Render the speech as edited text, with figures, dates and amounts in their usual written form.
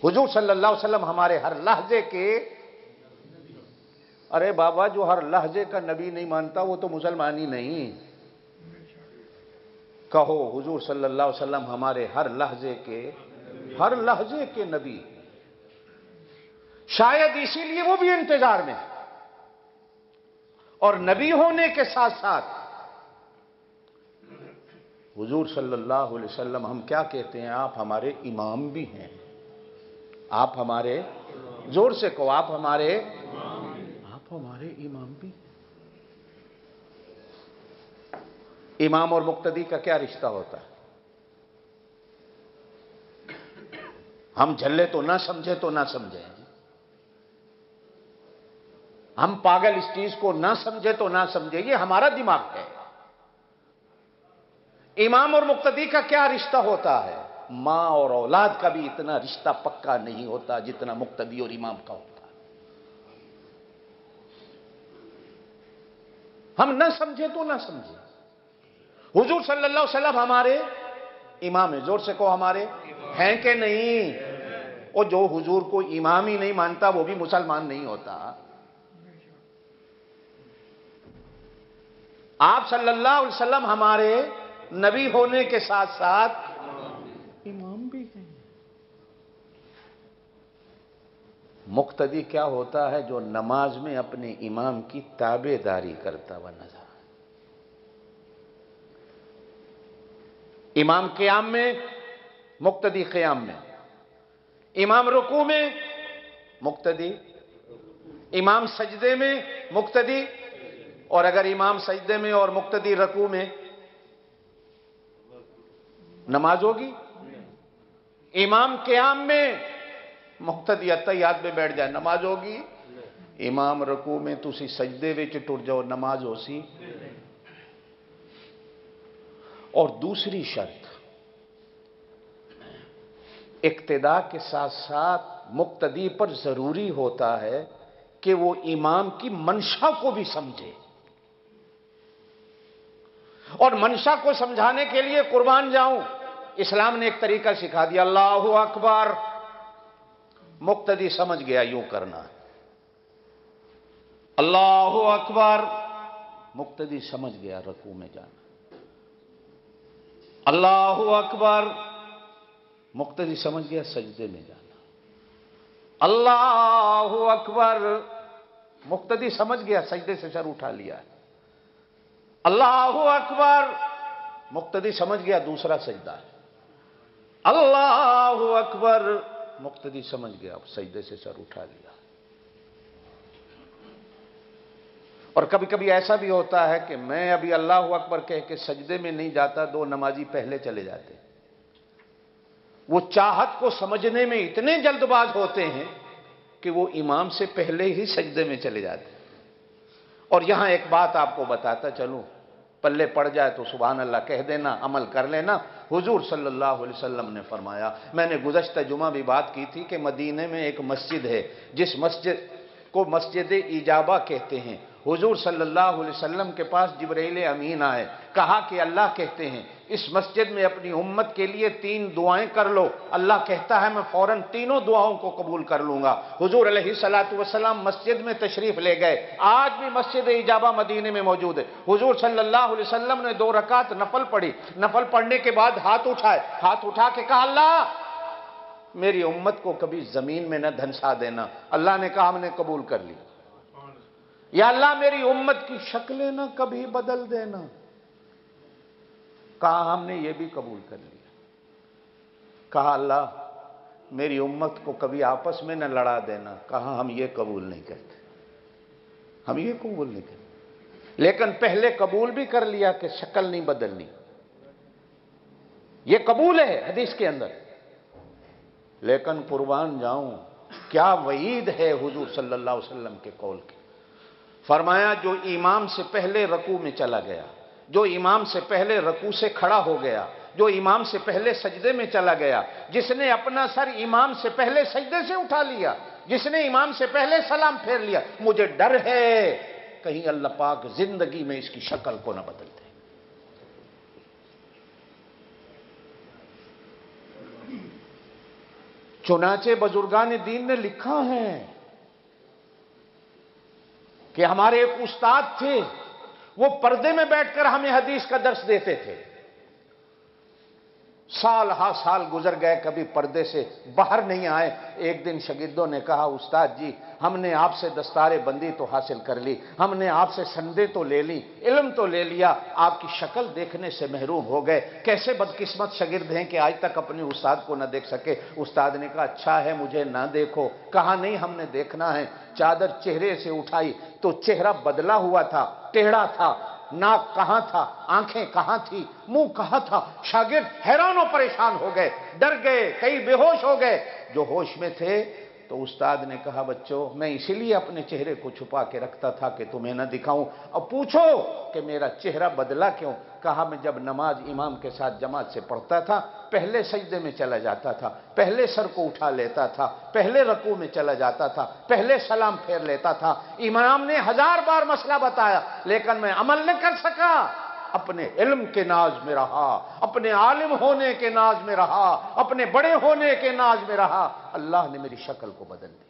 حضور صلی اللہ علیہ وسلم ہمارے ہر لہجے کے، ارے بابا جو ہر لہجے کا نبی نہیں مانتا وہ تو مسلمان ہی نہیں. کہو حضور صلی اللہ علیہ وسلم ہمارے ہر لہجے کے نبی. شاید اسی لیے وہ بھی انتظار میں. اور نبی ہونے کے ساتھ ساتھ حضور صلی اللہ علیہ وسلم ہم کیا کہتے ہیں؟ آپ ہمارے امام بھی ہیں. آپ ہمارے، زور سے کہو، آپ ہمارے امام بھی ہیں. امام اور مقتدی کا کیا رشتہ ہوتا ہے؟ ہم جھلے تو نہ سمجھے تو نہ سمجھیں، ہم پاگل اس چیز کو نہ سمجھے تو نہ سمجھے، یہ ہمارا دماغ ہے. امام اور مقتدی کا کیا رشتہ ہوتا ہے؟ ماں اور اولاد کا بھی اتنا رشتہ پکا نہیں ہوتا جتنا مقتدی اور امام کا ہوتا ہے. ہم نہ سمجھے تو نہ سمجھے. حضور صلی اللہ علیہ وسلم ہمارے امام ہیں. زور سے کہو ہمارے ہیں کہ نہیں؟ اور جو حضور کو امام ہی نہیں مانتا وہ بھی مسلمان نہیں ہوتا. آپ صلی اللہ علیہ وسلم ہمارے نبی ہونے کے ساتھ ساتھ امام بھی ہیں. مقتدی کیا ہوتا ہے؟ جو نماز میں اپنے امام کی تابع داری کرتا ہوا نظر. امام قیام میں، مقتدی قیام میں. امام رکوع میں، مقتدی. امام سجدے میں، مقتدی. اور اگر امام سجدے میں اور مقتدی رکوع میں، نماز ہوگی؟ امام قیام میں، مقتدی اتحیات میں بیٹھ جائے، نماز ہوگی؟ امام رکوع میں تسی سجدے وچ ٹر جاؤ، نماز ہو سی؟ اور دوسری شرط، اقتداء کے ساتھ ساتھ مقتدی پر ضروری ہوتا ہے کہ وہ امام کی منشا کو بھی سمجھے. اور منشا کو سمجھانے کے لیے قربان جاؤں، اسلام نے ایک طریقہ سکھا دیا. اللہ اکبر، مقتدی سمجھ گیا یوں کرنا. اللہ اکبر، مقتدی سمجھ گیا رکوع میں جانا. اللہ اکبر، مقتدی سمجھ گیا سجدے میں جانا. اللہ اکبر، مقتدی سمجھ گیا سجدے سے سر اٹھا لیا. اللہ اکبر، مقتدی سمجھ گیا دوسرا سجدہ ہے. اللہ اکبر، مقتدی سمجھ گیا سجدے سے سر اٹھا لیا. اور کبھی کبھی ایسا بھی ہوتا ہے کہ میں ابھی اللہ اکبر کہہ کے سجدے میں نہیں جاتا، دو نمازی پہلے چلے جاتے. وہ چاہت کو سمجھنے میں اتنے جلد باز ہوتے ہیں کہ وہ امام سے پہلے ہی سجدے میں چلے جاتے. اور یہاں ایک بات آپ کو بتاتا چلوں، پلے پڑ جائے تو سبحان اللہ کہہ دینا، عمل کر لینا. حضور صلی اللہ علیہ وسلم نے فرمایا، میں نے گزشتہ جمعہ بھی بات کی تھی کہ مدینے میں ایک مسجد ہے جس مسجد کو مسجد اجابہ کہتے ہیں. حضور صلی اللہ علیہ وسلم کے پاس جبرائیل امین آئے، کہا کہ اللہ کہتے ہیں اس مسجد میں اپنی امت کے لیے 3 دعائیں کر لو. اللہ کہتا ہے میں فوراً تینوں دعاؤں کو قبول کر لوں گا. حضور علیہ الصلوۃ والسلام مسجد میں تشریف لے گئے. آج بھی مسجد اجابہ مدینے میں موجود ہے. حضور صلی اللہ علیہ وسلم نے 2 رکعت نفل پڑھی. نفل پڑھنے کے بعد ہاتھ اٹھائے، ہاتھ اٹھا کے کہا اللہ میری امت کو کبھی زمین میں نہ دھنسا دینا. اللہ نے کہا ہم نے قبول کر لی. یا اللہ میری امت کی شکلیں نہ کبھی بدل دینا. کہا ہم نے یہ بھی قبول کر لیا. کہا اللہ میری امت کو کبھی آپس میں نہ لڑا دینا. کہا ہم یہ قبول نہیں کرتے، ہم یہ قبول نہیں کرتے. لیکن پہلے قبول بھی کر لیا کہ شکل نہیں بدلنی. یہ قبول ہے حدیث کے اندر. لیکن قربان جاؤں کیا وعید ہے حضور صلی اللہ علیہ وسلم کے قول کی. فرمایا جو امام سے پہلے رکوع میں چلا گیا، جو امام سے پہلے رکوع سے کھڑا ہو گیا، جو امام سے پہلے سجدے میں چلا گیا، جس نے اپنا سر امام سے پہلے سجدے سے اٹھا لیا، جس نے امام سے پہلے سلام پھیر لیا، مجھے ڈر ہے کہیں اللہ پاک زندگی میں اس کی شکل کو نہ بدل دے. چنانچہ بزرگان دین نے لکھا ہے کہ ہمارے ایک استاد تھے، وہ پردے میں بیٹھ کر ہمیں حدیث کا درس دیتے تھے۔ سال ہا سال گزر گئے، کبھی پردے سے باہر نہیں آئے۔ ایک دن شاگردوں نے کہا استاد جی ہم نے آپ سے دستار بندی تو حاصل کر لی، ہم نے آپ سے سندیں تو لے لی، علم تو لے لیا، آپ کی شکل دیکھنے سے محروم ہو گئے، کیسے بدقسمت شاگرد ہیں کہ آج تک اپنے استاد کو نہ دیکھ سکے۔ استاد نے کہا اچھا ہے مجھے نہ دیکھو۔ کہا نہیں ہم نے دیکھنا ہے۔ چادر چہرے سے اٹھائی تو چہرہ بدلا ہوا تھا، ٹیڑھا تھا، ناک کہاں تھا، آنکھیں کہاں تھی، منہ کہاں تھا۔ شاگرد حیران و پریشان ہو گئے، ڈر گئے، کئی بے ہوش ہو گئے۔ جو ہوش میں تھے تو استاد نے کہا بچوں میں اسی لیے اپنے چہرے کو چھپا کے رکھتا تھا کہ تمہیں نہ دکھاؤں۔ اب پوچھو کہ میرا چہرہ بدلا کیوں؟ کہا میں جب نماز امام کے ساتھ جماعت سے پڑھتا تھا پہلے سجدے میں چلا جاتا تھا، پہلے سر کو اٹھا لیتا تھا، پہلے رکوع میں چلا جاتا تھا، پہلے سلام پھیر لیتا تھا۔ امام نے 1000 بار مسئلہ بتایا لیکن میں عمل نہ کر سکا۔ اپنے علم کے ناز میں رہا، اپنے عالم ہونے کے ناز میں رہا، اپنے بڑے ہونے کے ناز میں رہا۔ اللہ نے میری شکل کو بدل دیا۔